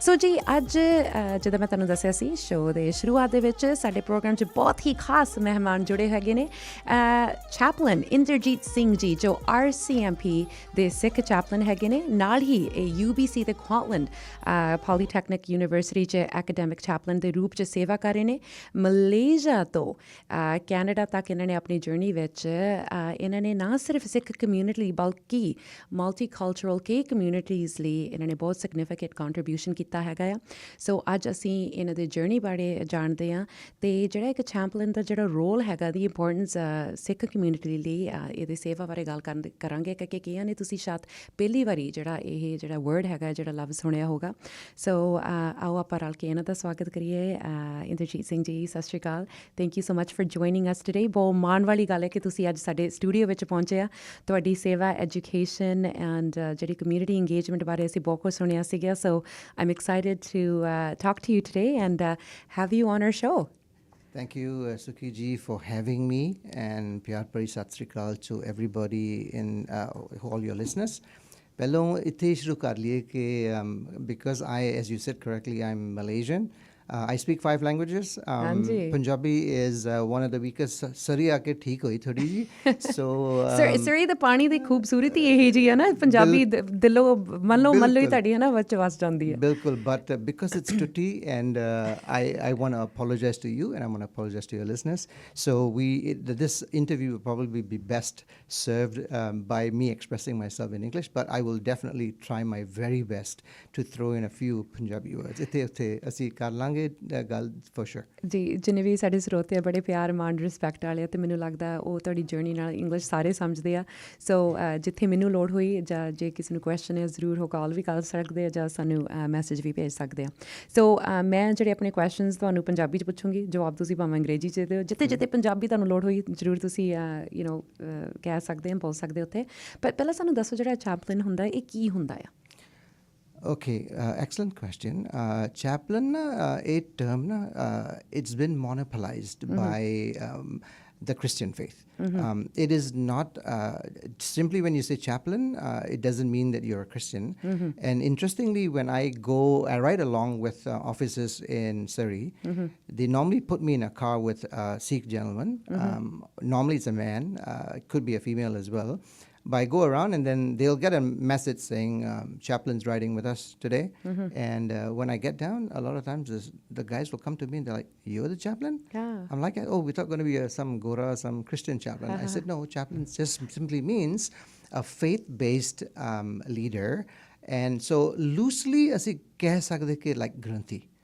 ਸੋ ਜੀ ਅੱਜ ਜਦੋਂ ਮੈਂ ਤੁਹਾਨੂੰ ਦੱਸਿਆ ਸੀ ਸ਼ੋਅ ਦੇ ਸ਼ੁਰੂਆਤ ਦੇ ਵਿੱਚ ਸਾਡੇ ਪ੍ਰੋਗਰਾਮ 'ਚ ਬਹੁਤ ਹੀ ਖਾਸ ਮਹਿਮਾਨ ਜੁੜੇ ਹੈਗੇ ਨੇ ਚੈਪਲਨ ਇੰਦਰਜੀਤ ਸਿੰਘ ਜੀ ਜੋ RCMP ਦੇ ਸਿੱਖ ਚੈਪਲਨ ਹੈਗੇ ਨੇ, ਨਾਲ ਹੀ ਇਹ UBC ਤੇ ਕੁਆਂਟਲੈਂਡ ਪੋਲੀਟੈਕਨਿਕ ਯੂਨੀਵਰਸਿਟੀ 'ਚ ਐਕੈਡੈਮਿਕ ਚੈਪਲਨ ਦੇ ਰੂਪ 'ਚ ਸੇਵਾ ਕਰ ਰਹੇ ਨੇ। ਮਲੇਸ਼ੀਆ ਤੋਂ ਕੈਨੇਡਾ ਤੱਕ ਇਹਨਾਂ ਨੇ ਆਪਣੀ ਜਰਨੀ ਵਿੱਚ ਇਹਨਾਂ ਨੇ ਨਾ ਸਿਰਫ ਸਿੱਖ ਕਮਿਊਨਿਟੀ ਲਈ ਬਲਕਿ ਮਲਟੀਕਲਚਰਲ ਕਈ ਕਮਿਊਨਿਟੀਜ਼ ਲਈ ਇਹਨਾਂ ਨੇ ਬਹੁਤ ਸਿਗਨੀਫਿਕੈਂਟ ਕੰਟਰੀਬਿਊਸ਼ਨ ਕੀਤਾ ਹੈਗਾ ਆ। ਸੋ ਅੱਜ ਅਸੀਂ ਇਹਨਾਂ ਦੇ ਜਰਨੀ ਬਾਰੇ ਜਾਣਦੇ ਹਾਂ ਅਤੇ ਜਿਹੜਾ ਇੱਕ ਚੈਂਪਲਨ ਦਾ ਜਿਹੜਾ ਰੋਲ ਹੈਗਾ ਦੀ ਇੰਪੋਰਟੈਂਸ ਸਿੱਖ ਕਮਿਊਨਿਟੀ ਲਈ ਇਹਦੀ ਸੇਵਾ ਬਾਰੇ ਗੱਲ ਕਰਾਂਗੇ ਕਿ ਕਈਆਂ ਨੇ ਤੁਸੀਂ ਸ਼ਾਇਦ ਪਹਿਲੀ ਵਾਰੀ ਜਿਹੜਾ ਵਰਡ ਹੈਗਾ ਜਿਹੜਾ ਲਫ਼ਜ਼ ਸੁਣਿਆ ਹੋਗਾ। ਸੋ ਆਓ ਆਪਾਂ ਰਲ ਕੇ ਇਹਨਾਂ ਦਾ ਸਵਾਗਤ ਕਰੀਏ। ਇੰਦਰਜੀਤ ਸਿੰਘ ਜੀ ਸਤਿ ਸ਼੍ਰੀ ਅਕਾਲ, thank you so much for joining us today. ਬਹੁਤ ਮਾਣ ਵਾਲੀ ਗੱਲ ਹੈ ਕਿ ਤੁਸੀਂ ਅੱਜ ਸਾਡੇ ਸਟੂਡੀਓ ਵਿੱਚ ਪਹੁੰਚੇ ਆ। ਤੁਹਾਡੀ ਸੇਵਾ ਐਜੂਕੇਸ਼ਨ ਐਂਡ ਜਿਹੜੀ ਕਮਿਊਨਿਟੀ ਇੰਗੇਜਮੈਂਟ ਬਾਰੇ ਅਸੀਂ ਬਹੁਤ ਕੁਝ ਸੁਣਿਆ ਸੀਗਾ। ਸੋ I'm excited to talk to you today and have you on our show. Thank you, Sukhi ji, for having me, and Pyar Pari Sat Sri Akal to everybody in all your listeners. ਪਹਿਲੋਂ ਇੱਥੇ ਸ਼ੁਰੂ ਕਰ ਲਈਏ ਕਿ because as you said correctly, I'm Malaysian. I speak 5 languages. Punjabi is one of the weakest. Sari aake theek hoyi thodi ji. So Sari the ਪਾਣੀ ਦੀ ਖੂਬਸੂਰਤੀ ਇਹ ਜੀ ਹੈ ਨਾ, ਪੰਜਾਬੀ ਦਿਲੋਂ ਮੰਨ ਲਓ ਹੀ ਤੁਹਾਡੀ ਹੈ ਨਾ ਵਿੱਚ ਵਸ ਜਾਂਦੀ ਹੈ। ਬਿਲਕੁਲ, but because it's tutti and I want to apologize to you and I want to apologize to your listeners. So this interview will probably be best served by me expressing myself in English, but I will definitely try my very best to throw in a few Punjabi words. ਇੱਥੇ ਅਸੀਂ ਕਰ ਲਾਂਗੇ ਗੱਲ for sure. ਜੀ ਜਿੰਨੇ ਵੀ ਸਾਡੇ ਸਰੋਤੇ ਆ ਬੜੇ ਪਿਆਰ ਮਾਣ ਰਿਸਪੈਕਟ ਵਾਲੇ ਆ ਅਤੇ ਮੈਨੂੰ ਲੱਗਦਾ ਉਹ ਤੁਹਾਡੀ ਜਰਨੀ ਨਾਲ ਇੰਗਲਿਸ਼ ਸਾਰੇ ਸਮਝਦੇ ਆ। ਸੋ ਜਿੱਥੇ ਮੈਨੂੰ ਲੋੜ ਹੋਈ ਜਾਂ ਜੇ ਕਿਸੇ ਨੂੰ ਕੁਐਸਚਨ ਹੈ ਜ਼ਰੂਰ ਉਹ ਕਾਲ ਵੀ ਕਰ ਸਕਦੇ ਆ ਜਾਂ ਸਾਨੂੰ ਮੈਸੇਜ ਵੀ ਭੇਜ ਸਕਦੇ ਆ। ਸੋ ਮੈਂ ਜਿਹੜੇ ਆਪਣੇ ਕੁਐਸਚਨਸ ਤੁਹਾਨੂੰ ਪੰਜਾਬੀ 'ਚ ਪੁੱਛੂੰਗੀ, ਜਵਾਬ ਤੁਸੀਂ ਭਾਵੇਂ ਅੰਗਰੇਜ਼ੀ 'ਚ ਦਿਓ। ਜਿੱਥੇ ਪੰਜਾਬੀ ਤੁਹਾਨੂੰ ਲੋੜ ਹੋਈ ਜ਼ਰੂਰ ਤੁਸੀਂ ਕਹਿ ਸਕਦੇ ਆ, ਬੋਲ ਸਕਦੇ ਉੱਥੇ। ਪਰ ਪਹਿਲਾਂ ਸਾਨੂੰ ਦੱਸੋ ਜਿਹੜਾ ਚੈਪਲਨ ਹੁੰਦਾ ਇਹ ਕੀ ਹੁੰਦਾ ਆ? Okay, excellent question. Chaplain, a term, it's been monopolized by the Christian faith. It is not simply when you say chaplain, it doesn't mean that you're a Christian. And interestingly, when I ride along with officers in Surrey, they normally put me in a car with a Sikh gentleman. Normally it's a man, it could be a female as well. But I go around and then they'll get a message saying chaplain's riding with us today. And when I get down, a lot of times the guys will come to me and they're like, "You're the chaplain?" Yeah. I'm like, "Oh, we thought going to be some Gora, some Christian chaplain." I said, "No, chaplain just simply means a faith-based leader." And so loosely ਅਸੀਂ ਕਹਿ ਸਕਦੇ ਕਿ like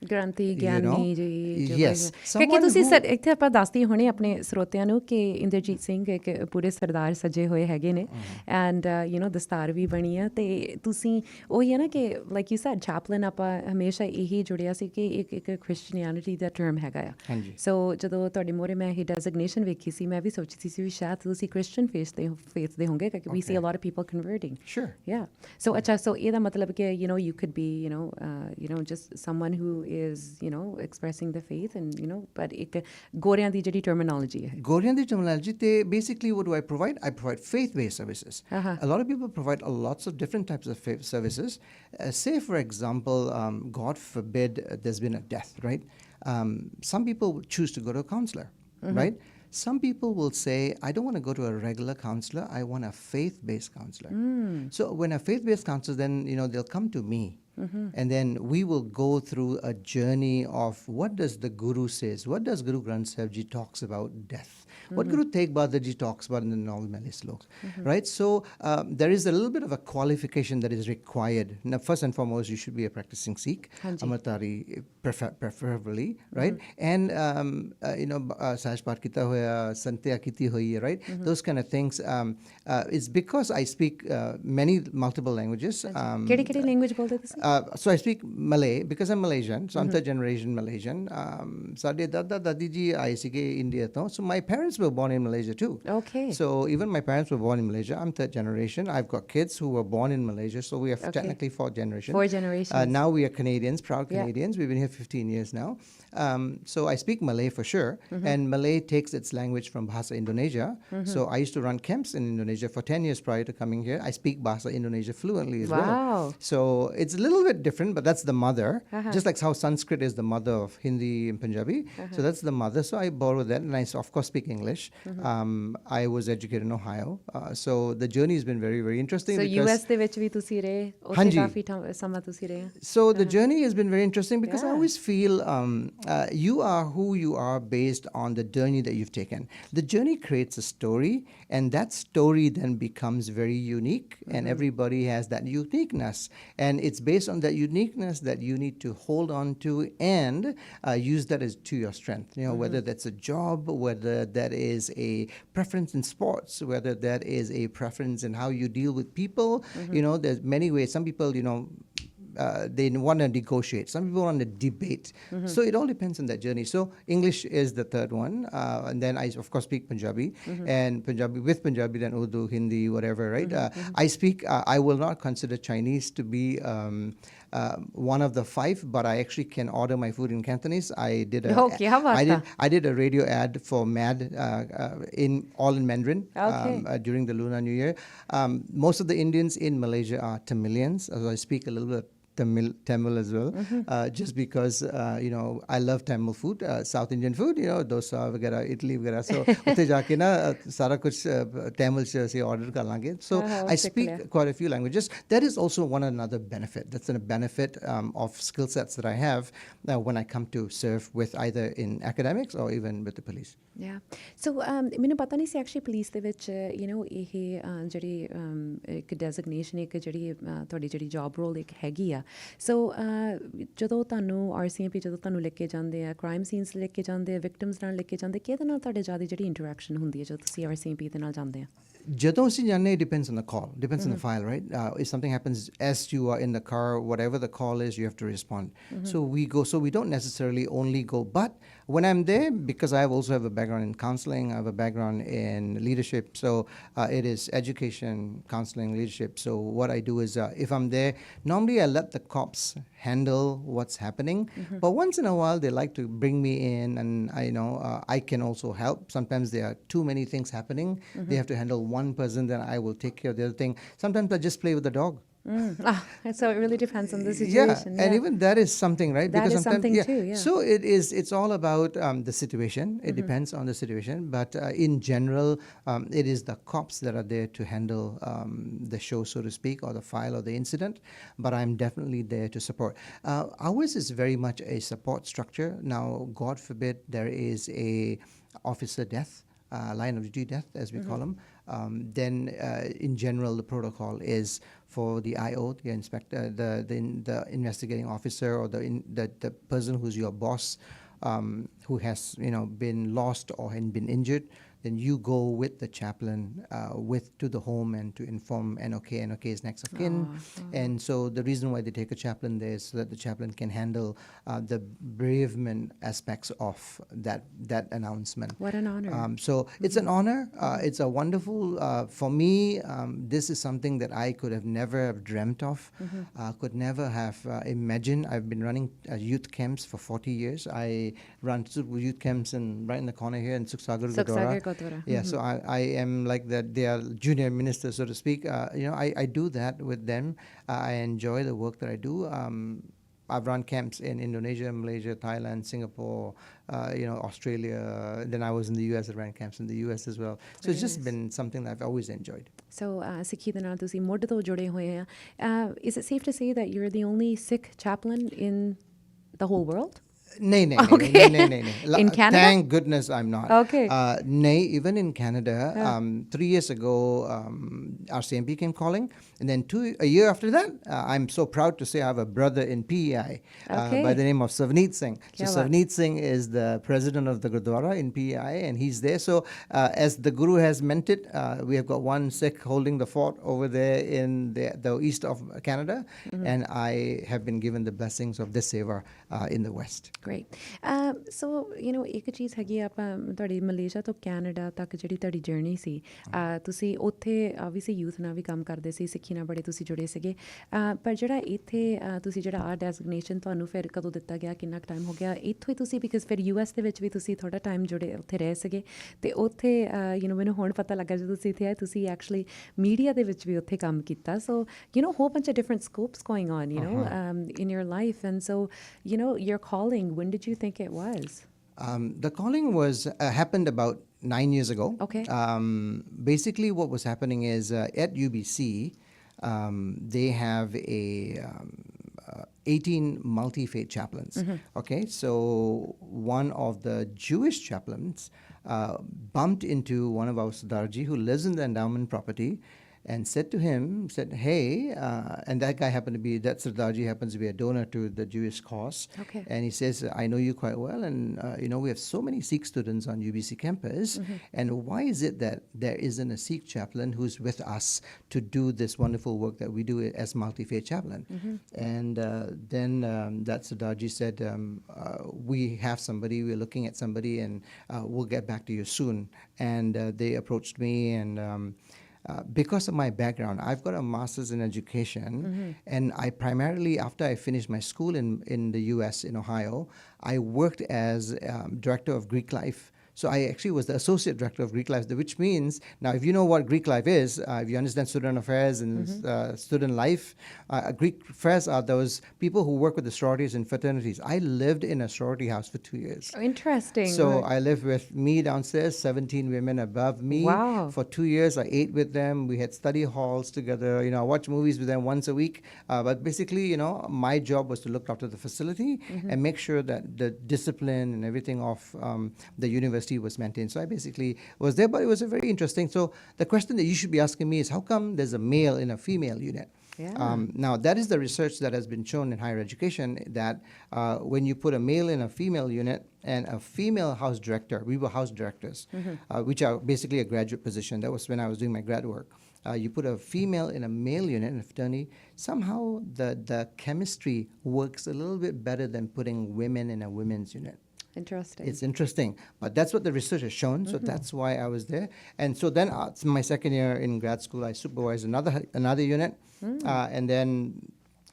ਗ੍ਰੰਥੀ Giani ji. Yes. ਕਿਉਂਕਿ ਤੁਸੀਂ ਇੱਥੇ ਆਪਾਂ ਦੱਸਦੇ ਹੋਣੇ ਆਪਣੇ ਸਰੋਤਿਆਂ ਨੂੰ ਕਿ ਇੰਦਰਜੀਤ ਸਿੰਘ ਇੱਕ ਪੂਰੇ ਸਰਦਾਰ ਸੱਜੇ ਹੋਏ ਹੈਗੇ ਨੇ ਐਂਡ ਦਸਤਾਰ ਵੀ ਬਣੀ ਆ। ਅਤੇ ਤੁਸੀਂ ਉਹੀ ਹੈ ਨਾ ਕਿ ਲਾਈਕ ਯੂ ਸੈਡ ਚੈਪਲਨ ਆਪਾਂ ਹਮੇਸ਼ਾ ਇਹੀ ਜੁੜਿਆ ਸੀ ਕਿ ਇੱਕ ਕ੍ਰਿਸਚੀਅਨਿਟੀ ਦਾ ਟਰਮ ਹੈਗਾ ਆ। ਸੋ ਜਦੋਂ ਤੁਹਾਡੇ ਮੂਹਰੇ ਮੈਂ ਇਹ ਡੈਜ਼ਿਗਨੇਸ਼ਨ ਵੇਖੀ ਸੀ ਮੈਂ ਵੀ ਸੋਚੀ ਸੀ ਵੀ ਸ਼ਾਇਦ ਤੁਸੀਂ ਕ੍ਰਿਸਚੀਅਨ ਫੇਥ ਦੇ ਹੋਗੇ ਕਿਉਂਕਿ ਵੀ ਸੀ ਅ ਲੋਟ ਆਫ ਪੀਪਲ ਕਨਵਰਟਿੰਗ। Sure. ਸੋ ਅੱਛਾ, ਸੋ ਇਹਦਾ ਮਤਲਬ ਕਿ you could be just someone who is expressing the faith and but ਇੱਕ ਗੋਰਿਆਂ ਦੀ ਜਿਹੜੀ terminology ਹੈ। ਗੋਰਿਆਂ ਦੀ terminology ਤੇ basically what do I provide? I provide faith-based services. A lot of people provide lots of different types of faith services. Say for example, God forbid there's been a death, right? Some people choose to go to a counselor, right? Some people will say, I don't want to go to a regular counselor, I want a faith-based counselor. So when a faith-based counselor, then they'll come to me. And then we will go through a journey of what does the Guru says, what does Guru Granth Sahib Ji talks about death, what Guru Tegh Bahadur Ji talks about in the novel Mele Sloks, right? So there is a little bit of a qualification that is required. Now, first and foremost, you should be a practicing Sikh, Amritari preferably, right? And Sahaj Path kita hoya, Santya kiti hoyi, right? Those kind of things. It's because I speak multiple languages. ਕਿਹੜੀ language ਬੋਲਦੇ ਤੁਸੀਂ? So I speak Malay because I'm Malaysian. So I'm third generation Malaysian. ਸਾਡੇ ਦਾਦਾ ਦਾਦੀ ਜੀ ਆਏ ਸੀਗੇ India ਤੋਂ. So my parents parents were born in Malaysia too. Okay. So even my parents were born in Malaysia. I'm third generation. I've got kids who were born in Malaysia, so we are technically fourth generation. 4 generations. Now we are Canadians, proud Canadians. We've been here 15 years now. So I speak Malay for sure, and Malay takes its language from Bahasa Indonesia. So I used to run camps in Indonesia for 10 years prior to coming here. I speak Bahasa Indonesia fluently as well. Wow. So it's a little bit different, but that's the mother. Just like how Sanskrit is the mother of Hindi and Punjabi. So that's the mother. So I borrow that, and I of course speak English. I was educated in Ohio. So the journey has been very, very interesting. So because US ਦੇ ਵਿੱਚ ਵੀ ਤੁਸੀਂ ਰਹੇ ਉੱਥੇ ਕਾਫੀ ਸਮਾਂ ਤੁਸੀਂ ਰਹੇ So the journey has been very interesting because I always feel you are who you are based on the journey that you've taken. The journey creates a story, and that story then becomes very unique, and everybody has that uniqueness. And it's based on that uniqueness that you need to hold on to and use that as to your strength. You know, whether that's a job, whether that is a preference in sports, whether that is a preference in how you deal with people. You know, there's many ways. Some people, you know, they want to negotiate. Some people want to debate. So it all depends on that journey. So English is the third one. And then I, of course, speak Punjabi. And with Punjabi, then Urdu, Hindi, whatever, right? I speak, I will not consider Chinese to be one of the 5, but I actually can order my food in Cantonese. I did a radio ad for MAD all in Mandarin during the Lunar New Year. Most of the Indians in Malaysia are Tamilians, so I speak a little bit Tamil as well, just because you know, I love Tamil food, South Indian food, you know, dosa वगैरह, idli वगैरह. So उसे जाके ना सारा कुछ Tamil से order कर लांगे. So I speak quite a few languages. That is also one another benefit. That's a benefit of skill sets that I have when I come to serve with either in academics or even with the police. Yeah. So ਮੈਨੂੰ ਪਤਾ ਨਹੀਂ ਸੀ actually police ਦੇ ਵਿੱਚ you نو ਇਹ ਜਿਹੜੀ ਇੱਕ designation ਇੱਕ ਜਿਹੜੀ ਤੁਹਾਡੀ ਜਿਹੜੀ ਜੌਬ ਰੋਲ ਇੱਕ ਹੈਗੀ ਆ ਸੋ ਜਦੋਂ ਤੁਹਾਨੂੰ RCMP ਜਦੋਂ ਤੁਹਾਨੂੰ ਲੈ ਕੇ ਜਾਂਦੇ ਆ ਕ੍ਰਾਈਮ ਸੀਨਸ ਲੈ ਕੇ ਜਾਂਦੇ ਆ ਵਿਕਟਮਸ ਨਾਲ ਲੈ ਕੇ ਜਾਂਦੇ ਕਿਹਦੇ ਨਾਲ ਤੁਹਾਡੇ ਜ਼ਿਆਦਾ ਜਿਹੜੀ ਇੰਟਰੈਕਸ਼ਨ ਹੁੰਦੀ ਹੈ ਜਦੋਂ ਤੁਸੀਂ RCMP ਦੇ ਨਾਲ ਜਾਂਦੇ ਆ ਜਦੋਂ ਅਸੀਂ ਜਾਂਦੇ it depends on the call, depends on the file, right? If something happens as you are in the car, whatever the call is, you have to respond. So we go. So we don't necessarily only go, but when I'm there, because I also have a background in counseling, I have a background in leadership. So it is education, counseling, leadership. So what I do is, if I'm there, normally I let the cops handle what's happening. But once in a while, they like to bring me in, and I can also help. Sometimes there are too many things happening. They have to handle one person, then I will take care of the other thing. Sometimes I just play with the dog. So it really depends on the situation. And even that is something, right? That is something too, yeah. So it's all about the situation. It depends on the situation. But in general, it is the cops that are there to handle the show, so to speak, or the file or the incident. But I'm definitely there to support. Ours is very much a support structure. Now, God forbid there is a officer death, line of duty death, as we call them. Then in general, the protocol is for the IO, the inspector, the investigating officer, or the person who's your boss, who has been lost or been injured. Then you go with the chaplain to the home and to inform NOK. NOK is next of kin. And so the reason why they take a chaplain there is so that the chaplain can handle the bereavement aspects of that announcement. What an honor. So it's an honor. It's a wonderful, for me, this is something that I could have never have dreamt of, could never have imagined. I've been running youth camps for 40 years. I run youth camps right in the corner here in Suksagar Gurdwara. Yeah, so I am like that. They are junior ministers, so to speak. I do that with them. I enjoy the work that I do. I've run camps in Indonesia, Malaysia, Thailand, Singapore, Australia. Then I was in the US. I ran camps in the US as well. So it's just been something that I've always enjoyed. So ਸਿੱਖੀ ਦੇ ਨਾਲ ਤੁਸੀਂ ਮੁੱਢ ਤੋਂ ਜੁੜੇ ਹੋਏ ਆ. Is it safe to say that you're the only Sikh chaplain in the whole world? No. In Canada? Thank goodness I'm not. Okay. Even in Canada, 3 years ago, RCMP came calling. And then a year after that, I'm so proud to say I have a brother in PEI by the name of Inderjeet Singh. So Inderjeet Singh is the president of the Gurdwara in PEI, and he's there. So as the Guru has meant it, we have got one Sikh holding the fort over there in the east of Canada. And I have been given the blessings of this Seva in the west. Great. So, ਇੱਕ ਚੀਜ਼ ਹੈਗੀ ਆ, ਆਪਾਂ ਤੁਹਾਡੀ Malaysia ਤੋਂ Canada ਤੱਕ ਜਿਹੜੀ ਤੁਹਾਡੀ ਜਰਨੀ ਸੀ, ਤੁਸੀਂ ਉੱਥੇ ਆਬਵੀਅਸਲੀ ਯੂਥ ਨਾਲ ਵੀ ਕੰਮ ਕਰਦੇ ਸੀ, ਸਿੱਖੀ ਨਾਲ ਬੜੇ ਤੁਸੀਂ ਜੁੜੇ ਸੀਗੇ, ਪਰ ਜਿਹੜਾ ਇੱਥੇ ਤੁਸੀਂ ਜਿਹੜਾ ਆ ਡੈਜ਼ਿਗਨੇਸ਼ਨ ਤੁਹਾਨੂੰ ਫਿਰ ਕਦੋਂ ਦਿੱਤਾ ਗਿਆ, ਕਿੰਨਾ ਕੁ ਟਾਈਮ ਹੋ ਗਿਆ ਇੱਥੋਂ ਹੀ ਤੁਸੀਂ, ਬਿਕਾਜ਼ ਫਿਰ US ਦੇ ਵਿੱਚ ਵੀ ਤੁਸੀਂ ਥੋੜ੍ਹਾ ਟਾਈਮ ਜੁੜੇ ਉੱਥੇ ਰਹੇ ਸੀਗੇ, ਅਤੇ ਉੱਥੇ ਮੈਨੂੰ ਹੁਣ ਪਤਾ ਲੱਗਾ ਜਦੋਂ ਤੁਸੀਂ ਇੱਥੇ ਆਏ, ਤੁਸੀਂ ਐਕਚੁਅਲੀ ਮੀਡੀਆ ਦੇ ਵਿੱਚ ਵੀ ਉੱਥੇ ਕੰਮ ਕੀਤਾ, ਸੋ whole bunch of different scopes going on, in your life, and so, your calling, when did you think it was? The calling was happened about 9 years ago. Okay. Basically, what was happening is at UBC, they have 18 multi-faith chaplains. Okay, so one of the Jewish chaplains bumped into one of our Sardarji who lives in the endowment property, and said to him, hey, and that guy that Sardarji happens to be a donor to the Jewish cause. Okay. And he says, I know you quite well, and we have so many Sikh students on UBC campus, and why is it that there isn't a Sikh chaplain who's with us to do this wonderful work that we do as multi-faith chaplain? And then that Sardarji said, we have somebody, we're looking at somebody, and we'll get back to you soon. And they approached me, and because of my background, I've got a master's in education, and I primarily, after I finished my school in the US, in Ohio, I worked as director of Greek life. So I actually was the associate director of Greek life, which means, now if you know what Greek life is, if you understand student affairs and student life, Greek affairs are those people who work with the sororities and fraternities. I lived in a sorority house for 2 years. Oh, interesting. So I lived with me downstairs, 17 women above me. Wow. For 2 years, I ate with them. We had study halls together. I watched movies with them once a week. But basically, my job was to look after the facility and make sure that the discipline and everything of the university was maintained. So I basically was there, but it was a very interesting. So the question that you should be asking me is, how come there's a male in a female unit? Yeah. Now, that is the research that has been shown in higher education, that when you put a male in a female unit and a female house director, we were house directors, which are basically a graduate position. That was when I was doing my grad work. You put a female in a male unit in a fraternity, somehow the chemistry works a little bit better than putting women in a women's unit. Interesting. It's interesting, but that's what the research has shown. So that's why I was there. And so then, my second year in grad school, I supervised another unit, and then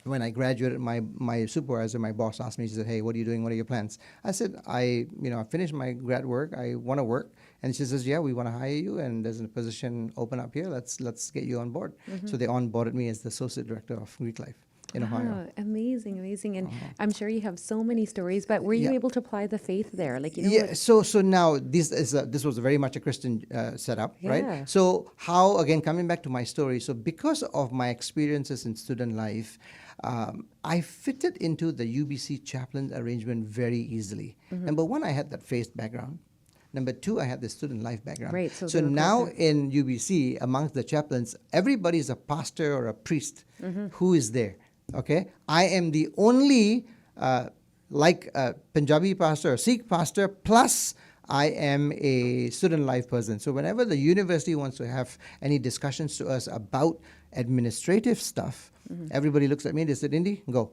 when I graduated, my supervisor, my boss, asked me. She said, "Hey, what are you doing? What are your plans?" I said, "I finished my grad work. I want to work." And she says, "Yeah, we want to hire you, and there's a position open up here. Let's get you on board." So they onboarded me as the associate director of Greek life in Ohio. Amazing. And I'm sure you have so many stories, but were you able to apply the faith there? Yeah, so now this was very much a Christian setup, right? So how, again, coming back to my story, so because of my experiences in student life, I fitted into the UBC chaplain arrangement very easily. Number one, I had that faith background. Number two, I had the student life background. Right, so now in UBC, amongst the chaplains, everybody is a pastor or a priest who is there. Okay, I am the only like a Punjabi pastor or Sikh pastor, plus I am a student life person. So whenever the university wants to have any discussions to us about administrative stuff, everybody looks at me, they said, "Indy, go."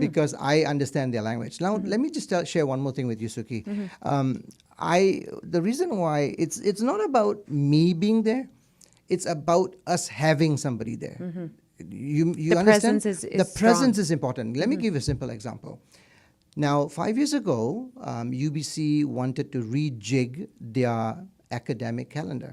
Because I understand their language. Now, let me just share one more thing with you, Suki. The reason why it's not about me being there, it's about us having somebody there. You the understand? Presence is the presence is important. Let me give you a simple example. Now, 5 years ago, UBC wanted to rejig their academic calendar.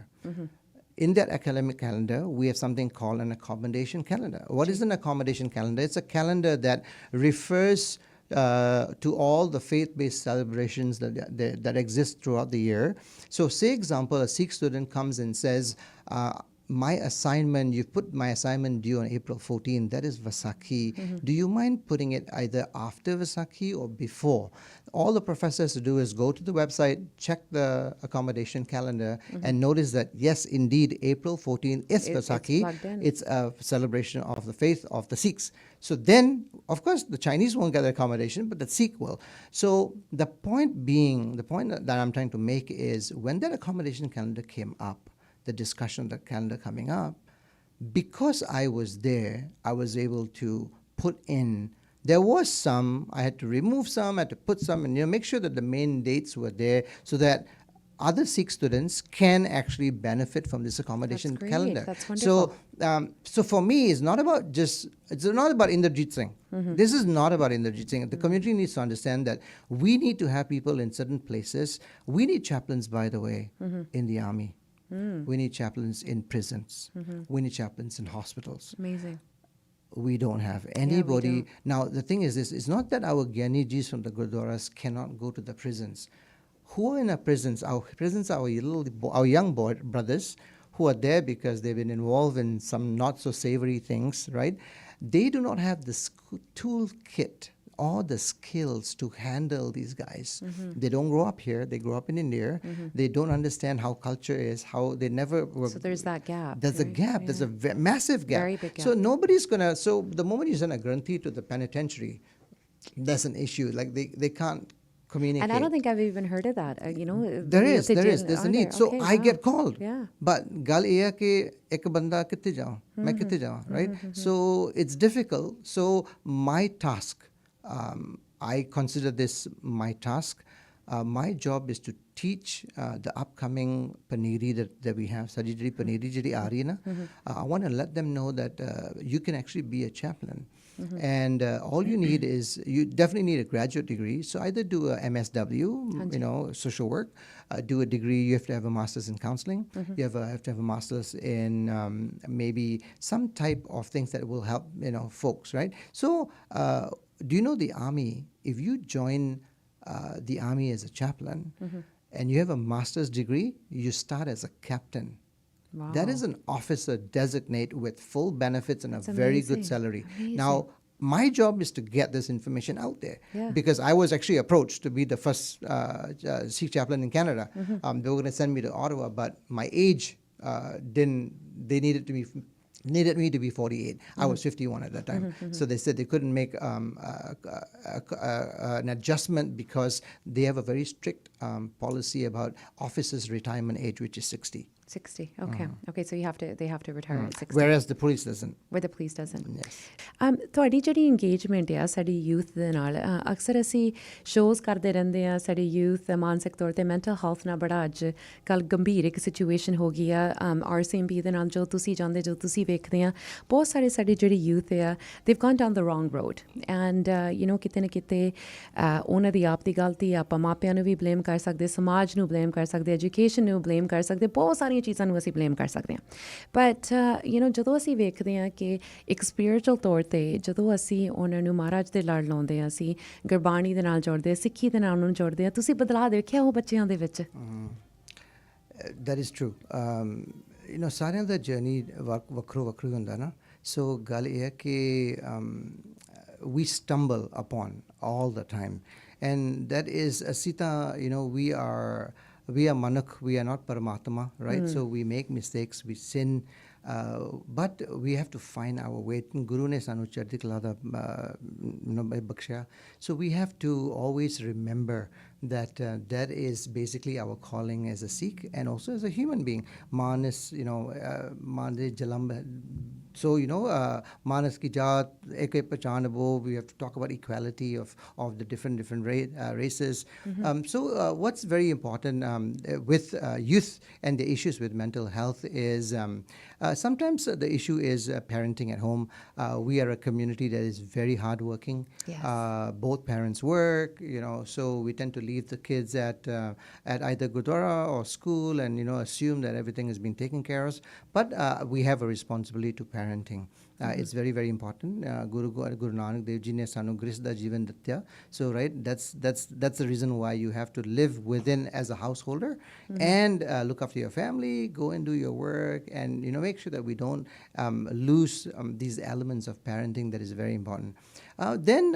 In that academic calendar, we have something called an accommodation calendar. What is an accommodation calendar? It's a calendar that refers to all the faith-based celebrations that exist throughout the year. So, say, example, a Sikh student comes and says, my assignment, you've put my assignment due on April 14th, that is Vaisakhi. Do you mind putting it either after Vaisakhi or before? All the professor has to do is go to the website, check the accommodation calendar, and notice that, yes, indeed, April 14th is Vaisakhi. It's a celebration of the faith of the Sikhs. So then, of course, the Chinese won't get the accommodation, but the Sikh will. So the point that I'm trying to make is, when that accommodation calendar came up, the discussion of the calendar coming up, because I was there, I was able to put in There was some. I had to remove some. I had to put some, and make sure that the main dates were there, so that other Sikh students can actually benefit from this accommodation That's great. calendar. That's wonderful. So for me, it's not about Inderjeet Singh. This is not about Inderjeet Singh. The community needs to understand that we need to have people in certain places. We need chaplains, by the way, in the army. We need chaplains in prisons. We need chaplains in hospitals. Amazing. We don't have anybody. Now, the thing is this, it's not that our Gyanijis from the Gurdwaras cannot go to the prisons. Who are in our prisons? Our prisons are our young brothers who are there because they've been involved in some not so savory things, right? They do not have the toolkit or the skills to handle these guys. They don't grow up here. They grow up in India. They don't understand how culture is, how they never were. So there's that gap. There's a gap. There's a massive gap. Very big gap. So nobody's going to, so the moment you send a Granthi to the penitentiary, that's an issue. Like they can't communicate. And I don't think I've even heard of that. There's a need. So I get called. Yeah. But gal ye hai ki ek banda kitte jaun, main kitte jaun, right? So it's difficult. So my task, I consider this my task. My job is to teach the upcoming paniri that we have, Sajidri Paniri Jiri Arina. I want to let them know that you can actually be a chaplain. And all you need is, you definitely need a graduate degree. So either do a MSW, social work, do a degree. You have to have a master's in counseling. You have to have a master's in maybe some type of things that will help, folks, right? So do you know the army, if you join the army as a chaplain and you have a master's degree, you start as a captain. Wow. That is an officer designate with full benefits and That's a very amazing. good salary. Amazing. Now, my job is to get this information out there, Yeah. because I was actually approached to be the first Sikh chaplain in Canada. They were going to send me to Ottawa, but my age they needed me to be 48. I was 51 at that time. So they said they couldn't make an adjustment because they have a very strict policy about officers' retirement age, which is 60. 60. Okay. Okay, so they have to retire at 60. Whereas the police doesn't. Where the police doesn't. Yes. ਤੁਹਾਡੀ ਜਿਹੜੀ engagement ਆ ਸਾਡੀ youth ਦੇ ਨਾਲ ਅਕਸਰ ਅਸੀਂ shows ਕਰਦੇ ਰਹਿੰਦੇ ਆ ਸਾਡੀ ਯੂਥ ਮਾਨਸਿਕ ਤੌਰ ਤੇ ਮੈਂਟਲ ਹੈਲਥ ਨਾਲ ਬੜਾ ਅੱਜ ਕੱਲ੍ਹ ਗੰਭੀਰ ਇੱਕ ਸਿਚੁਏਸ਼ਨ ਹੋ ਗਈ ਆ RCMP ਦੇ ਨਾਲ ਜੋ ਤੁਸੀਂ ਜਾਣਦੇ ਜੋ ਤੁਸੀਂ ਵੇਖਦੇ ਆ ਬਹੁਤ ਸਾਰੇ ਸਾਡੀ ਜਿਹੜੀ ਯੂਥ ਆ they've gone down the wrong road and ਕਿਤੇ ਨਾ ਕਿਤੇ ਉਹਨਾਂ ਦੀ ਆਪ ਦੀ ਗਲਤੀ ਆਪਾਂ ਮਾਪਿਆਂ ਨੂੰ ਵੀ ਬਲੇਮ ਕਰ ਸਕਦੇ ਸਮਾਜ ਨੂੰ ਬਲੇਮ ਕਰ ਸਕਦੇ ਐਜੂਕੇਸ਼ਨ ਨੂੰ ਬਲੇਮ ਕਰ ਸਕਦੇ ਬਹੁਤ ਸਾਰੀਆਂ ਚੀਜ਼ਾਂ ਨੂੰ ਅਸੀਂ ਬਲੇਮ ਕਰ ਸਕਦੇ ਹਾਂ ਬਟ ਜਦੋਂ ਅਸੀਂ ਵੇਖਦੇ ਹਾਂ ਕਿ ਇੱਕ ਸਪਿਰਿਚੁਅਲ ਤੌਰ ਤੇ ਜਦੋਂ ਅਸੀਂ ਉਹਨਾਂ ਨੂੰ ਮਹਾਰਾਜ ਦੇ ਲੜ ਲਾਉਂਦੇ ਹਾਂ ਅਸੀਂ ਗੁਰਬਾਣੀ ਦੇ ਨਾਲ ਜੋੜਦੇ ਸਿੱਖੀ ਦੇ ਨਾਲ ਉਹਨੂੰ ਜੋੜਦੇ ਹਾਂ ਤੁਸੀਂ ਬਦਲਾਅ ਦੇਖਿਆ ਉਹ ਬੱਚਿਆਂ ਦੇ ਵਿੱਚ That is true. ਸਾਰਿਆਂ ਦਾ ਜਰਨੀ ਵੱਖਰੋ ਹੁੰਦਾ ਨਾ ਸੋ ਗੱਲ ਇਹ ਹੈ ਕਿ we stumble upon all the time, and that is asita, we are manuk, we are not paramatma, right? So we make mistakes, we sin, but we have to find our way. Guru ne sanu chardi kala da baksha. So we have to always remember that that is basically our calling as a Sikh and also as a human being. Manas, mane jalam. So, manas ki jaat, ek pachanabo, we have to talk about equality of the different races. So what's very important with youth and the issues with mental health is sometimes the issue is parenting at home. We are a community that is very hardworking. Yes. Both parents work, so we tend to leave the kids at either Gurdwara or school and, assume that everything has been taken care of. But we have a responsibility to parenting. It's very, very important. Guru Nanak Dev Ji ne sanu gris da jivan datya. So, right, that's the reason why you have to live within as a householder and look after your family, go and do your work, and make sure that we don't lose these elements of parenting that is very important. Then,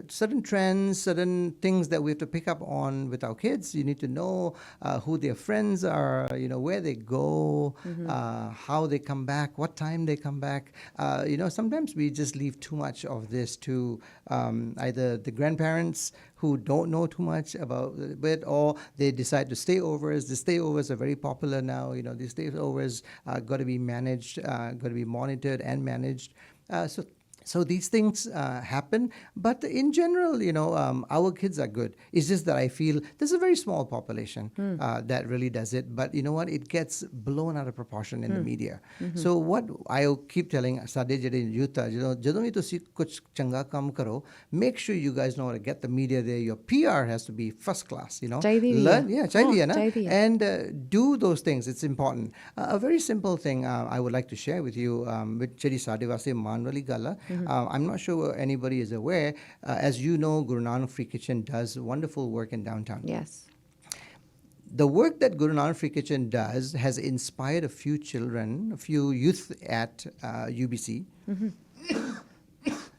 certain trends, certain things that we have to pick up on with our kids. You need to know who their friends are, where they go, how they come back, what time they come back. Sometimes we just leave too much of this to either the grandparents who don't know too much about it, or they decide to stayovers. The stayovers are very popular now. These stayovers got to be managed, got to be monitored and managed. So these things happen, but in general, our kids are good. It's just that I feel there's a very small population that really does it, but you know what? It gets blown out of proportion in the media. So what I keep telling Sade Jade Yuta, ਜਦੋਂ ਵੀ ਤੁਸੀਂ ਕੁਝ ਚੰਗਾ ਕੰਮ ਕਰੋ, make sure you guys know how to get the media there. Your PR has to be first class. ਚਾਹੀਦੀ ਵੀ Learn, ਆ। ਚਾਹੀਦੀ ਹੈ ਨਾ? ਚਾਹੀਦੀ ਆ। And do those things. It's important. A very simple thing I would like to share with you, with ਜਿਹੜੀ ਸਾਡੇ ਵਾਸਤੇ ਮਾਣ ਵਾਲੀ ਗੱਲ ਆ. I'm not sure anybody is aware. As you know, Guru Nanak Free Kitchen does wonderful work in downtown. Yes. The work that Guru Nanak Free Kitchen does has inspired a few children, a few youth at UBC.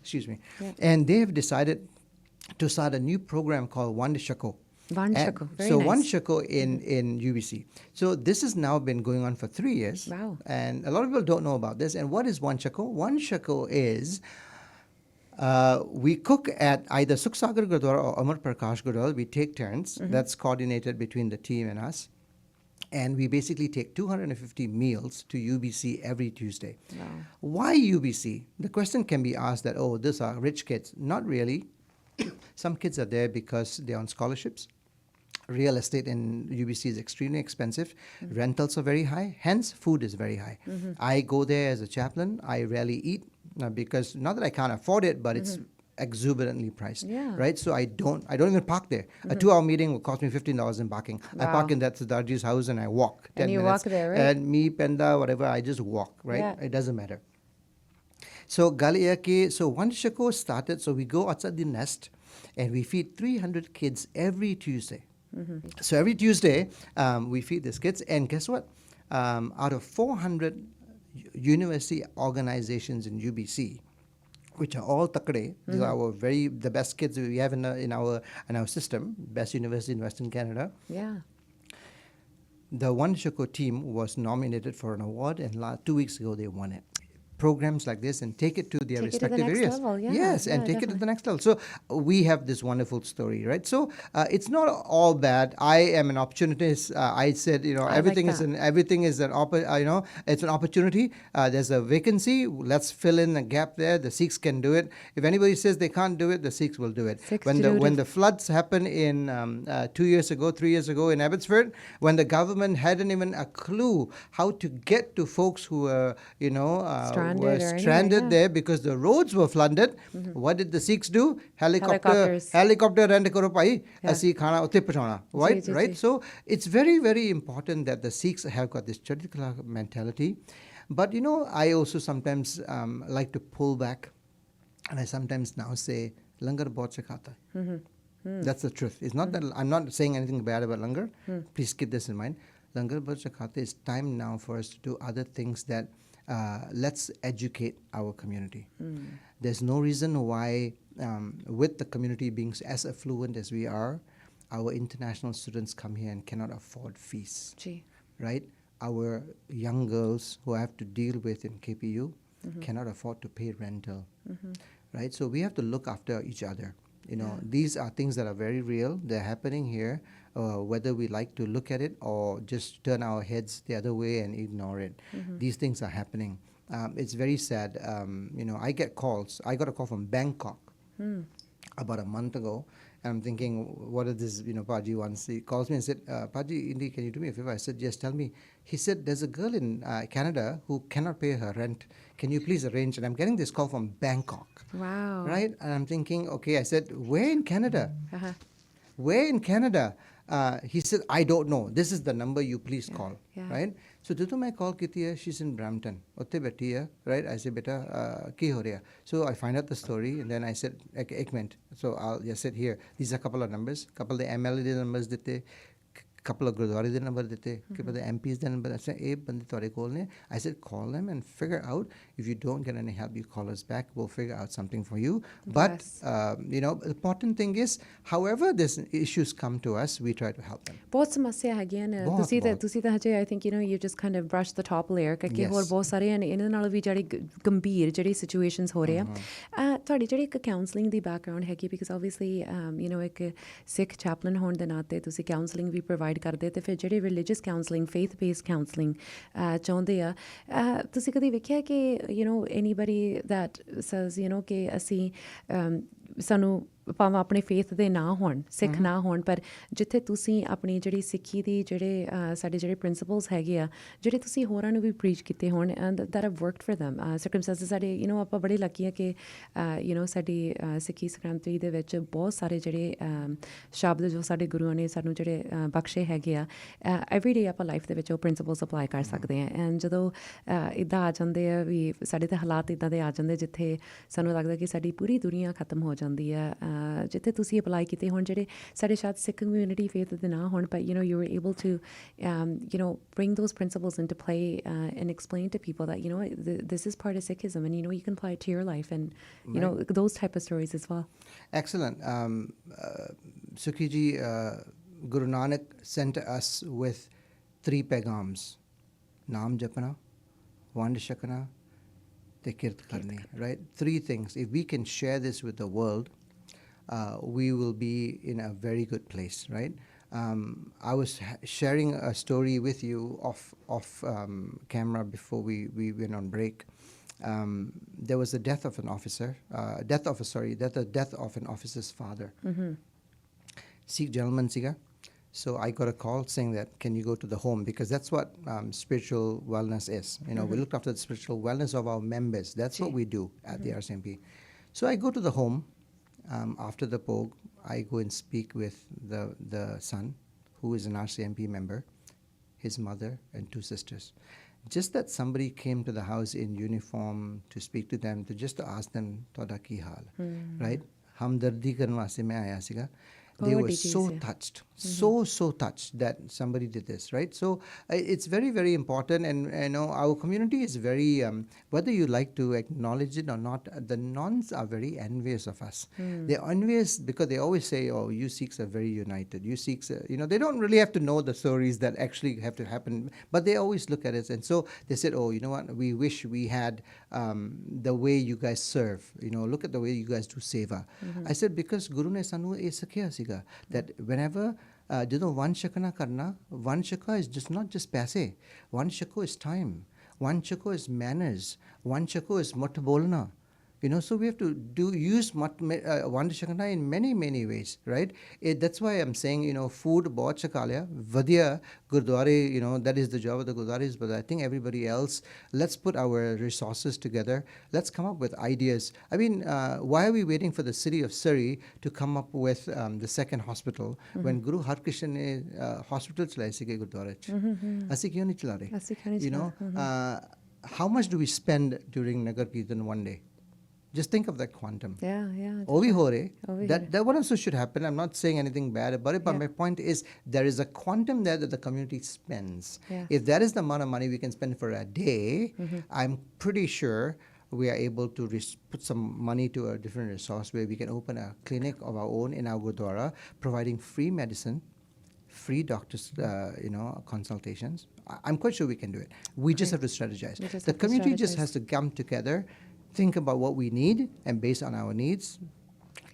Excuse me. Yeah. And they have decided to start a new program called One Shako. One Shako, very so nice. One Shako in UBC. So this has now been going on for 3 years. Wow. And a lot of people don't know about this. And what is One Shako? One Shako is we cook at either Suksagar Gurdwara or Amar Prakash Gurdwara. We take turns. That's coordinated between the team and us. And we basically take 250 meals to UBC every Tuesday. Wow. Why UBC? The question can be asked that, oh, these are rich kids. Not really. Some kids are there because they're on scholarships. Real estate in UBC is extremely expensive. Rentals are very high. Hence, food is very high. I go there as a chaplain. I rarely eat because not that I can't afford it, but it's exuberantly priced. Yeah. Right? So I don't even park there. A 2-hour meeting will cost me $15 in parking. Wow. I park in that Siddharji's house and I walk 10 And you minutes. walk there, right? And me, Penda, whatever, I just walk, right? Yeah. It doesn't matter. So so One Shako started, so we go outside the nest and we feed 300 kids every Tuesday. So every Tuesday, we feed these kids, and guess what? Out of 400 university organizations in UBC, which are all takre, these are the best kids we have in our system, best university in Western Canada. Yeah. The One Shako team was nominated for an award, and 2 weeks ago they won it. Programs like this and take it to their respective next areas. level, yeah, yes, and take it to the next level. So we have this wonderful story, right? So it's not all bad. I am an opportunist. I said, everything is an it's an opportunity. There's a vacancy. Let's fill in a gap there. The Sikhs can do it. If anybody says they can't do it, the Sikhs will do it. When the floods happened in 3 years ago in Abbotsford, when the government hadn't even a clue how to get to folks who were were stranded there because the roads were flooded. What did the Sikhs do? Helicopter rent karo pai, asi khana utte pahunchauna. Right? So it's very, very important that the Sikhs have got this Chardikala mentality. But I also sometimes like to pull back, and I sometimes now say, langar bahut sikhata hai. That's the truth. It's not that I'm not saying anything bad about langar. Please keep this in mind. Langar bahut sikhata is time now for us to do other things that let's educate our community. There's no reason why, with the community being as affluent as we are, our international students come here and cannot afford fees. Right? Our young girls who have to deal with in KPU cannot afford to pay rental. Right? So we have to look after each other. These are things that are very real. They're happening here, whether we like to look at it or just turn our heads the other way and ignore it. These things are happening. It's very sad. I get calls. I got a call from Bangkok about a month ago. And I'm thinking, what is this, Paji wants? He calls me and said, Paji, Indy, can you do me a favor? I said, yes, tell me. He said, there's a girl in Canada who cannot pay her rent. Can you please arrange? And I'm getting this call from Bangkok. Wow. Right? And I'm thinking, okay, I said, where in Canada? Where in Canada? He said, I don't know. This is the number you please call. Right? So, Tutu mai call kiti hai, she's in Brampton. Otte beti hai, right? I said, beta, ki ho reha? So, I find out the story and then I said, ek minute. So, I'll just sit here. These are a couple of numbers. Couple of the MLA numbers dite. Couple of Gurdwara the number dite. Couple of the MPs the number. I said, call them and figure out. If you don't get any help, you call us back. We'll figure out something for you. But, the important thing is, however these issues come to us, we try to help them. बहुत समस्या है ज्ञान तुसी ਤਾਂ ਹਜੇ I think you just kind of brushed the top layer ਕਿ ਹੋਰ ਬਹੁਤ ਸਾਰੇ ਹਨ ਇਹਨਾਂ ਨਾਲ ਵੀ ਜਿਹੜੀ ਗੰਭੀਰ ਜਿਹੜੀ ਸਿਚੁਏਸ਼ਨਸ ਹੋ ਰਹੇ ਆ ਤੁਹਾਡੀ ਜਿਹੜੀ ਇੱਕ ਕਾਉਂਸਲਿੰਗ ਦੀ ਬੈਕਗ੍ਰਾਉਂਡ ਹੈਗੀ because obviously ਇੱਕ ਸਿੱਖ chaplain ਹੋਣ ਦੇ ਨਾਤੇ ਤੁਸੀਂ ਕਾਉਂਸਲਿੰਗ ਵੀ provide ਪ੍ਰੋਵਾਈਡ ਕਰਦੇ ਅਤੇ ਫਿਰ ਜਿਹੜੇ religious counselling faith based counselling ਚਾਹੁੰਦੇ ਆ ਤੁਸੀਂ ਕਦੀ ਵੇਖਿਆ ਕਿ ਐਨੀਬਡੀ ਦੈਟ ਸੇਜ਼ ਕਿ ਅਸੀਂ ਸਾਨੂੰ ਭਾਵੇਂ ਆਪਣੇ ਫੇਥ ਦੇ ਨਾ ਹੋਣ ਸਿੱਖ ਨਾ ਹੋਣ ਪਰ ਜਿੱਥੇ ਤੁਸੀਂ ਆਪਣੀ ਜਿਹੜੀ ਸਿੱਖੀ ਦੀ ਜਿਹੜੇ ਸਾਡੇ ਜਿਹੜੇ ਪ੍ਰਿੰਸੀਪਲਸ ਹੈਗੇ ਆ ਜਿਹੜੇ ਤੁਸੀਂ ਹੋਰਾਂ ਨੂੰ ਵੀ ਪ੍ਰੀਚ ਕੀਤੇ ਹੋਣ and that have worked for them circumstances ਸਾਡੇ ਆਪਾਂ ਬੜੇ ਲੱਕੀ ਆ ਕਿ ਸਾਡੀ ਸਿੱਖੀ ਸੰਕ੍ਰਾਂਤੀ ਦੇ ਵਿੱਚ ਬਹੁਤ ਸਾਰੇ ਜਿਹੜੇ ਸ਼ਬਦ ਜੋ ਸਾਡੇ ਗੁਰੂਆਂ ਨੇ ਸਾਨੂੰ ਜਿਹੜੇ ਬਖਸ਼ੇ ਹੈਗੇ ਆ ਐਵਰੀਡੇ ਆਪਾਂ ਲਾਈਫ ਦੇ ਵਿੱਚ ਉਹ ਪ੍ਰਿੰਸੀਪਲਸ ਅਪਲਾਈ ਕਰ ਸਕਦੇ ਆ ਐਂਡ ਜਦੋਂ ਇੱਦਾਂ ਆ ਜਾਂਦੇ ਆ ਵੀ ਸਾਡੇ ਤੇ ਹਾਲਾਤ ਇੱਦਾਂ ਦੇ ਆ ਜਾਂਦੇ ਜਿੱਥੇ ਸਾਨੂੰ ਲੱਗਦਾ ਕਿ ਸਾਡੀ ਪੂਰੀ ਦੁਨੀਆ ਖਤਮ ਹੋ ਜਾਂਦੀ ਆ ਜਿੱਥੇ ਤੁਸੀਂ ਅਪਲਾਈ ਕੀਤੇ ਹੋਣ ਜਿਹੜੇ ਸਾਡੇ ਸ਼ਾਇਦ ਸਿੱਖ ਕਮਿਊਨਿਟੀ ਫੇਥ ਦੇ ਨਾ ਹੋਣ but you were able to bring those principles into play and explain to people that this is part of Sikhism and you can apply it to your life and those type of stories as well. Excellent. Sukhi ji, Guru Nanak sent us with 3 paigams: naam japna, vand shakna, te kirt karni, right? 3 things. If we can share this with the world, we will be in a very good place, right? I was sharing a story with you off camera before we went on break. There was the death of an officer, death of an officer's father. Sikh gentleman siga. So I got a call saying that, can you go to the home? Because that's what spiritual wellness is. We look after the spiritual wellness of our members. That's what we do at the RCMP. So I go to the home. After the POG, I go and speak with the son, who is an RCMP member, his mother, and 2 sisters. Just that somebody came to the house in uniform to speak to them, to ask them, "Toda ki hal?" Right? Hamdardi karne vaste main aaya siga. They were so touched, so touched that somebody did this, right? So it's very, very important, and our community is very, whether you like to acknowledge it or not, the nuns are very envious of us. They're envious because they always say, "Oh, you Sikhs are very united. You Sikhs, they don't really have to know the stories that actually have to happen, but they always look at it, and so they said, "Oh, you know what? We wish we had the way you guys serve. Look at the way you guys do seva." I said, because Guru ne sanu ye sikhiya siga that whenever one shakana karna, one shaka is not just paise, one shako is time, one shako is manners, one shako is mat bolna. So we have to use one shakana in many, many ways, right? That's why I'm saying, food bahut chaka liya, vadiya gurdware, that is the job of the gurdwares, but I think everybody else, let's put our resources together. Let's come up with ideas. I mean, why are we waiting for the city of Surrey to come up with the second hospital when Guru Harkrishan ne hospital chalai sige gurdware ch? Asi kyun nahi chala rahe? How much do we spend during Nagar Kirtan one day? Just think of that quantum. Yeah. That what also should happen. I'm not saying anything bad about it, but my point is there is a quantum there that the community spends. If that is the amount of money we can spend for a day, I'm pretty sure we are able to put some money to a different resource where we can open a clinic of our own in our Gurdwara, providing free medicine, free doctors, consultations. I'm quite sure we can do it. We just have to strategize. The community just has to come together, think about what we need, and based on our needs,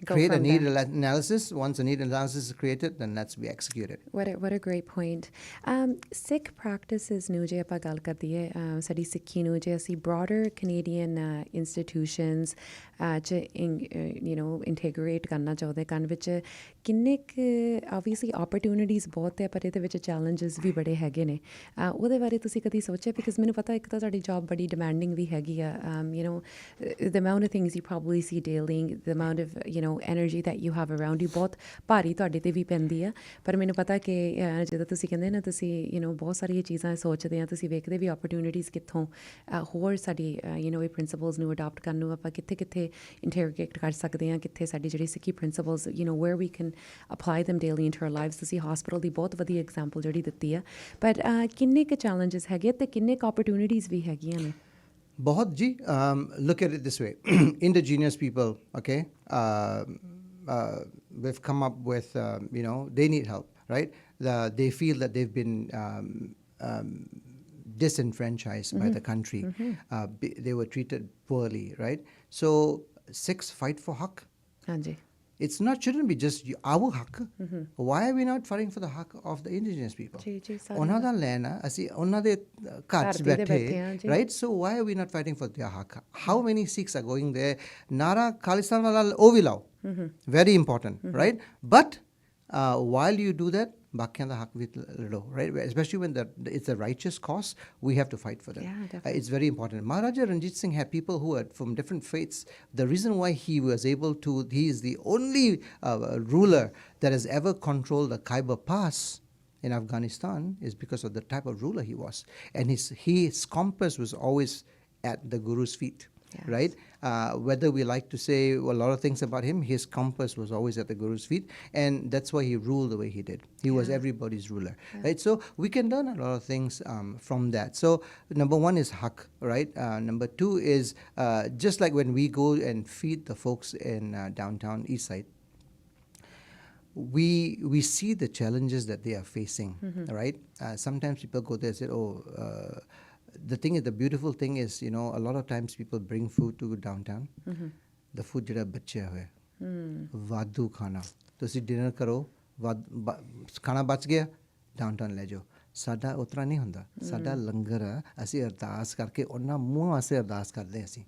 create a need analysis. Once a need analysis is created, then we execute it. What a great point. Sikh practices nu je ਆਪਾਂ ਗੱਲ ਕਰਦੀ ਹੈ ਸਾਡੀ ਸਿੱਖੀ ਨੂੰ ਜੇ ਅਸੀਂ broader Canadian institutions ਚ ਇੰਟੀਗ੍ਰੇਟ ਕਰਨਾ ਚਾਹੁੰਦੇ ਕੰਨ ਵਿੱਚ ਕਿੰਨੇ ਕੁ obviously opportunities ਬਹੁਤ ਹੈ ਪਰ ਇਹਦੇ ਵਿੱਚ challenges ਵੀ ਬੜੇ ਹੈਗੇ ਨੇ ਉਹਦੇ ਬਾਰੇ ਤੁਸੀਂ ਕਦੀ ਸੋਚਿਆ ਬਿਕਾਜ਼ ਮੈਨੂੰ ਪਤਾ ਇੱਕ ਤਾਂ ਤੁਹਾਡੀ ਜੌਬ ਬੜੀ ਡਿਮਾਂਡਿੰਗ ਵੀ ਹੈਗੀ ਆ the amount of things you probably see daily, the amount of energy that you have around you ਬਹੁਤ ਭਾਰੀ ਤੁਹਾਡੇ ਤੇ ਵੀ ਪੈਂਦੀ ਆ ਪਰ ਮੈਨੂੰ ਪਤਾ ਕਿ ਜਦੋਂ ਤੁਸੀਂ ਕਹਿੰਦੇ ਨਾ ਤੁਸੀਂ ਬਹੁਤ ਸਾਰੀਆਂ ਚੀਜ਼ਾਂ ਸੋਚਦੇ ਆ ਤੁਸੀਂ ਵੇਖਦੇ ਵੀ opportunities ਕਿੱਥੋਂ ਹੋਰ ਸਾਡੀ ਇਹ ਪ੍ਰਿੰਸੀਪਲਸ ਨੂੰ ਅਡਾਪਟ ਕਰਨ ਨੂੰ ਆਪਾਂ ਕਿੱਥੇ ਕਿੱਥੇ ਇੰਟਰੋਗੇਟ ਕਰ ਸਕਦੇ ਹਾਂ ਕਿੱਥੇ ਸਾਡੀ ਜਿਹੜੀ ਸਿੱਖੀ principals where we can apply them daily into our lives ਤੁਸੀਂ ਹਸਪੀਟਲ ਦੀ ਬਹੁਤ ਵਧੀਆ ਐਗਜ਼ਾਮਪਲ ਜਿਹੜੀ ਦਿੱਤੀ ਆ ਪਰ ਕਿੰਨੇ ਕੁ ਚੈਲੰਜਸ ਹੈਗੇ ਤੇ ਕਿੰਨੇ ਕੁ opportunities ਵੀ ਹੈਗੀਆਂ ਨੇ Bahut ji, look at it this way. Indigenous people, okay, we've come up with, they need help, right? They feel that they've been disenfranchised by the country. They were treated poorly, right? So Sikhs fight for haq. Anji. It's not, shouldn't be just our hak. Why are we not fighting for the hak of the indigenous people? ਉਹਨਾਂ ਦਾ ਲੈਣ ਆ ਅਸੀਂ ਉਹਨਾਂ ਦੇ ਘਰ 'ਚ ਬੈਠੇ, right? So why are we not fighting for their hak? How many Sikhs are going there? ਨਾਰਾ ਖਾਲਿਸਤਾਨ ਵਾਲਾ ਉਹ ਵੀ ਲਾਓ, very important, right? But while you do that, ਬਾਕੀਆਂ ਦਾ ਹੱਕ ਵੀ ਲੜੋ, right? Especially when it's a righteous cause, we have to fight for them. Yeah, definitely. It's very important. Maharaja Ranjit Singh had people who are from different faiths. The reason why he was able to, he is the only ruler that has ever controlled the Khyber Pass in Afghanistan, is because of the type of ruler he was. And his compass was always at the Guru's feet. Yes. Right? Whether we like to say a lot of things about him, his compass was always at the Guru's feet, and that's why he ruled the way he did. He was everybody's ruler, right? So we can learn a lot of things from that. So number one is haq, right? Number two is just like when we go and feed the folks in downtown East Side, we see the challenges that they are facing, right? Sometimes people go there and say, the thing is, the beautiful thing is, a lot of times people bring food to downtown. The food jada bachya hoya, vadu khana. Tusi dinner karo, khana bach gaya, downtown le jao. Sada utra nahi hunda. Sada langar hai, asi ardas karke onna muh ase ardas karde asi.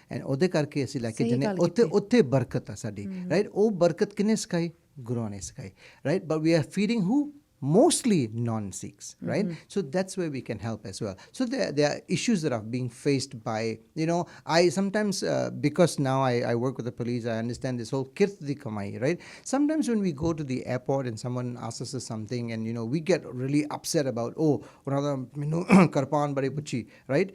And ode karke asi leke jane otte barkat hai sadi, right? Oh barkat kine sikai? Guru ne sikai, right? But we are feeding who? Mostly non-Sikhs, right? So that's where we can help as well. So there are issues that are being faced by, I sometimes, because now I work with the police, I understand this whole kirti kamai, right? Sometimes when we go to the airport and someone asks us something and, we get really upset about, karpan bade puchi, right?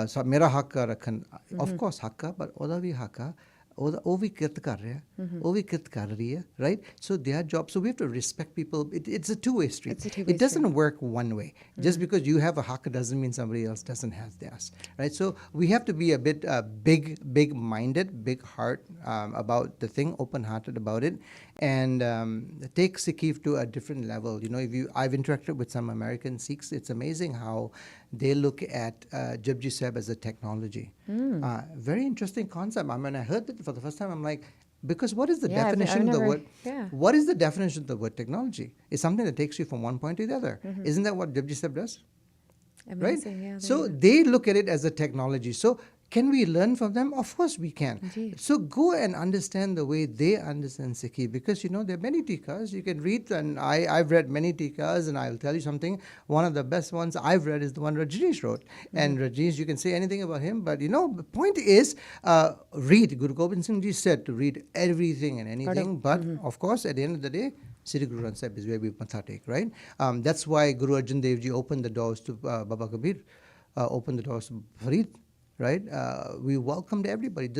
So mera hakka rakhan. Of course hakka, but oda vi hakka. ਉਹ ਵੀ ਕਿਰਤ ਕਰ ਰਿਹਾ, ਉਹ ਵੀ ਕਿਰਤ ਕਰ ਰਹੀ ਹੈ, right? So their job, so we have to respect people. It's a two-way street. It doesn't work one way. Just because you have a haqq doesn't mean somebody else doesn't have theirs, right? So we have to be a bit big-minded, big heart about the thing, open-hearted about it, and take Sikh to a different level. I've interacted with some American Sikhs. It's amazing how they look at Japji Sahib as a technology. Very interesting concept. I mean, I heard it for the first time. I'm like, because what is the definition of the word? Yeah. What is the definition of the word technology? It's something that takes you from one point to the other. Isn't that what Japji Sahib does? Amazing, right? Yeah, so they look at it as a technology. So can we learn from them? Of course we can. Indeed. So go and understand the way they understand Sikhi, because there are many tikas you can read, and I've read many tikas, and I'll tell you something. One of the best ones I've read is the one Rajneesh wrote. And Rajneesh, you can say anything about him, but the point is, read. Guru Gobind Singh Ji said to read everything and anything, but of course at the end of the day, Sri Guru Granth Sahib is where we matha take, right? That's why Guru Arjan Dev Ji opened the doors to Baba Kabir, opened the doors to Farid. Right? We welcomed everybody. Right?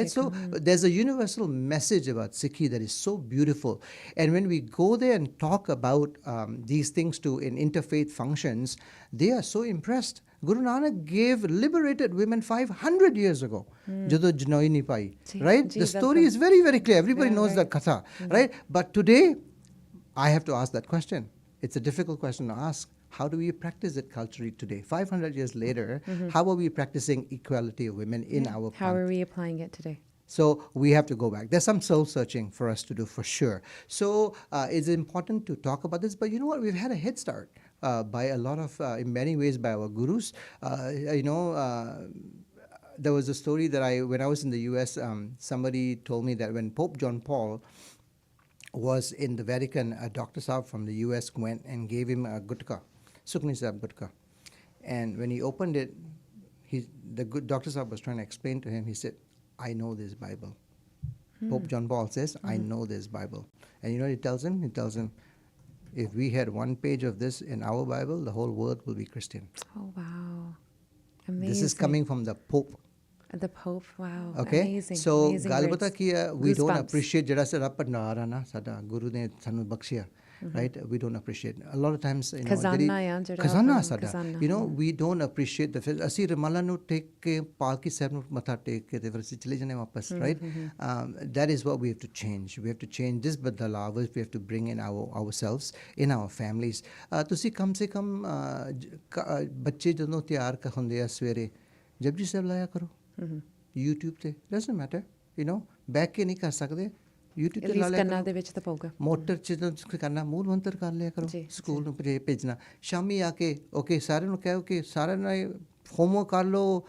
So there's a universal message about Sikhi that is so beautiful. And when we go there and talk about these things in interfaith functions, they are so impressed. Guru Nanak liberated women 500 years ago. Right? The story is very, very clear. Everybody knows that katha. Right? But today, I have to ask that question. It's a difficult question to ask. How do we practice it culturally today? 500 years later, how are we practicing equality of women in our How are we applying it today? So we have to go back. There's some soul searching for us to do for sure. So it's important to talk about this. But you know what? We've had a head start by a lot of, in many ways, by our gurus. There was a story that when I was in the US, somebody told me that when Pope John Paul was in the Vatican, a Dr. Saab from the US went and gave him a gutka. Sukhni Sahib Gutka. And when he opened it, the Dr. Sahib was trying to explain to him. He said, I know this Bible. Pope John Paul says, I know this Bible. And you know what he tells him? He tells him, if we had one page of this in our Bible, the whole world will be Christian. Oh, wow. Amazing. This is coming from the Pope. The Pope, wow. Okay? Amazing. So, amazing Galbata Kiya, we don't Goosebumps. appreciate Jada se Rapad Narana, Sada Guru ne Sanu Bakshiya. Right? We don't appreciate. A lot of times, Khazana sada. We don't appreciate the fact. Asi Ramala nu take ke Palki Sahib nu matha take ke te versi chale jane wapas, right? That is what we have to change. We have to change this badalawas. We have to bring in ourselves, in our families. Tusi kam se kam bacche jadon tiyar ka hunde a swere Japji Sahib laya karo. YouTube ਤੇ doesn't matter, you know, ਬੈਠ ਕੇ ਨਹੀਂ ਕਰ ਸਕਦੇ, YouTube ਤੇ ਲਾ ਰੀਸ ਲਿਆ ਕੰਨਾਂ ਕਰੋ। ਦੇ ਵਿੱਚ ਤਾਂ ਪਊਗਾ। ਮੋਟਰ 'ਚ ਤਾਂ ਕਰਨਾ, ਮੂਲ ਮੰਤਰ ਕਰ ਲਿਆ ਕਰੋ, ਜੀ, ਸਕੂਲ ਨੂੰ ਭੇਜਣਾ। ਸ਼ਾਮੀ ਆ ਕੇ ਓਕੇ ਸਾਰਿਆਂ ਨੂੰ ਕਹੋ ਕਿ ਸਾਰਿਆਂ ਨੇ ਹੋਮਵਰਕ ਕਰ ਲਓ,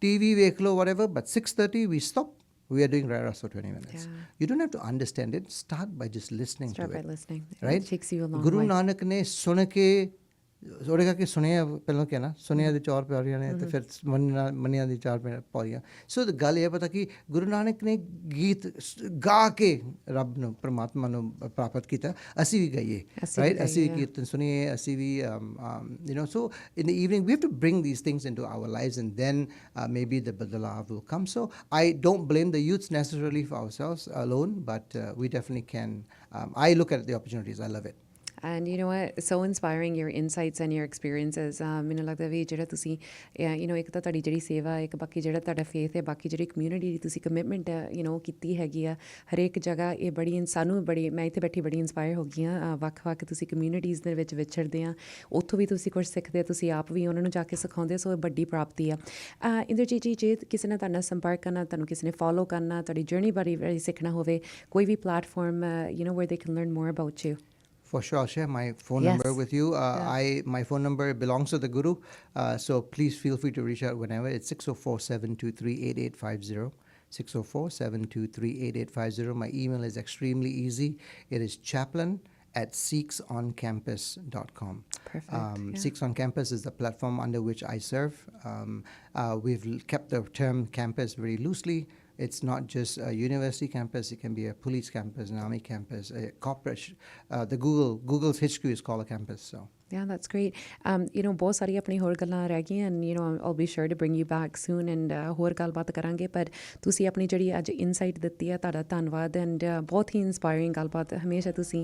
TV ਵੇਖ ਲਓ, whatever, but 6:30 we stop. We are doing Rara for 20 minutes. Yeah. You don't have to understand it. Start by just listening Start to by it. listening. Right? It takes you a long Guru way. Nanak ਨੇ ਸੁਣ ਕੇ ਉਹਦੇ ਕਰਕੇ ਸੁਣਿਆ, ਪਹਿਲਾਂ ਕਿਹਾ ਨਾ, ਸੁਣਿਆ ਦੇ 4 ਪੌੜੀਆਂ ਨੇ ਤੇ ਫਿਰ ਮੰਨਿਆ ਦੀ 4 ਪੌੜੀਆਂ। ਸੋ ਗੱਲ ਇਹ ਪਤਾ ਕਿ ਗੁਰੂ ਨਾਨਕ ਨੇ ਗੀਤ ਗਾ ਕੇ ਰੱਬ ਨੂੰ, ਪਰਮਾਤਮਾ ਨੂੰ ਪ੍ਰਾਪਤ ਕੀਤਾ, ਅਸੀਂ ਵੀ ਗਾਈਏ, ਰਾਈਟ? ਅਸੀਂ ਵੀ ਕੀਰਤਨ ਸੁਣੀਏ, ਅਸੀਂ ਵੀ you know, so in the evening we have to bring these things into our lives, and then maybe the badalah will come. So I don't blame the youths necessarily for ourselves alone, but we definitely can. I look at the opportunities. I love it. And you know what, so inspiring, your insights and your experiences. ਮੈਨੂੰ ਲੱਗਦਾ ਵੀ ਜਿਹੜਾ ਤੁਸੀਂ you know, ਇੱਕ ਤਾਂ ਤੁਹਾਡੀ ਜਿਹੜੀ ਸੇਵਾ, ਇੱਕ ਬਾਕੀ ਜਿਹੜਾ ਤੁਹਾਡਾ ਫੇਥ ਹੈ, ਬਾਕੀ ਜਿਹੜੀ ਕਮਿਊਨਿਟੀ ਦੀ ਤੁਸੀਂ ਕਮਿਟਮੈਂਟ you know ਕੀਤੀ ਹੈਗੀ ਆ ਹਰੇਕ ਜਗ੍ਹਾ, ਇਹ ਬੜੀ ਸਾਨੂੰ ਬੜੀ, ਮੈਂ ਇੱਥੇ ਬੈਠੀ ਬੜੀ ਇੰਸਪਾਇਰ ਹੋ ਗਈ ਹਾਂ। ਵੱਖ-ਵੱਖ ਤੁਸੀਂ ਕਮਿਊਨਿਟੀਜ਼ ਦੇ ਵਿੱਚ ਵਿਚਰਦੇ ਆ, ਉੱਥੋਂ ਵੀ ਤੁਸੀਂ ਕੁਝ ਸਿੱਖਦੇ, ਤੁਸੀਂ ਆਪ ਵੀ ਉਹਨਾਂ ਨੂੰ ਜਾ ਕੇ ਸਿਖਾਉਂਦੇ, ਸੋ ਇਹ ਵੱਡੀ ਪ੍ਰਾਪਤੀ ਆ। ਇੰਦਰਜੀਤ ਜੀ, ਜੇ ਕਿਸੇ ਨੇ ਤੁਹਾਡੇ ਨਾਲ ਸੰਪਰਕ ਕਰਨਾ, ਤੁਹਾਨੂੰ ਕਿਸੇ ਨੇ ਫੋਲੋ ਕਰਨਾ, ਤੁਹਾਡੀ ਜਰਨੀ ਬਾਰੇ ਸਿੱਖਣਾ ਹੋਵੇ, ਕੋਈ ਵੀ platform you know where they can learn more about you? For sure, I'll share my phone number with you. My phone number belongs to the Guru, so please feel free to reach out whenever. It's 604-723-8850. 604-723-8850. My email is extremely easy. It is chaplain@sikhsoncampus.com. Perfect. Sikhs on Campus is the platform under which I serve. We've kept the term campus very loosely. It's not just a university campus. It can be a police campus, an army campus, a corporate. Google's HQ is called a campus. So. Yeah, that's great. You know, ਬਹੁਤ ਸਾਰੀ ਆਪਣੀ ਹੋਰ ਗੱਲਾਂ ਰਹਿ ਗਈਆਂ, and you know, I'll be sure to bring you back soon, and ਹੋਰ ਗੱਲਬਾਤ ਕਰਾਂਗੇ। ਪਰ ਤੁਸੀਂ ਆਪਣੀ ਜਿਹੜੀ ਅੱਜ ਇਨਸਾਈਟ ਦਿੱਤੀ ਹੈ, ਤੁਹਾਡਾ ਧੰਨਵਾਦ, and ਬਹੁਤ ਹੀ ਇੰਸਪਾਇਰਿੰਗ ਗੱਲਬਾਤ ਹਮੇਸ਼ਾ ਤੁਸੀਂ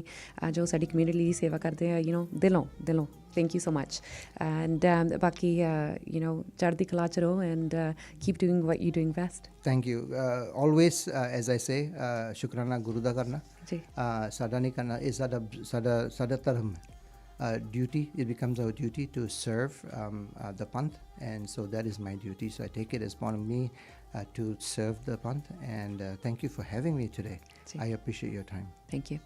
ਜੋ ਸਾਡੀ ਕਮਿਊਨਿਟੀ ਦੀ ਸੇਵਾ ਕਰਦੇ ਆ, you know, ਦਿਲੋਂ thank you so much, and ਬਾਕੀ you know, ਚੜ੍ਹਦੀ ਕਲਾ ਚ ਰਹੋ, and keep doing what you're doing best. Thank you. Always, as I say, ਸ਼ੁਕਰਾਨਾ ਗੁਰੂ ਦਾ ਕਰਨਾ, ਜੀ ਸਾਡਾ ਨਹੀਂ ਕਰਨਾ, ਇਹ ਸਾਡਾ ਧਰਮ। Duty, it becomes our duty to serve the Panth, and so that is my duty. So I take it as part of me to serve the Panth, and thank you for having me today. I appreciate your time. Thank you.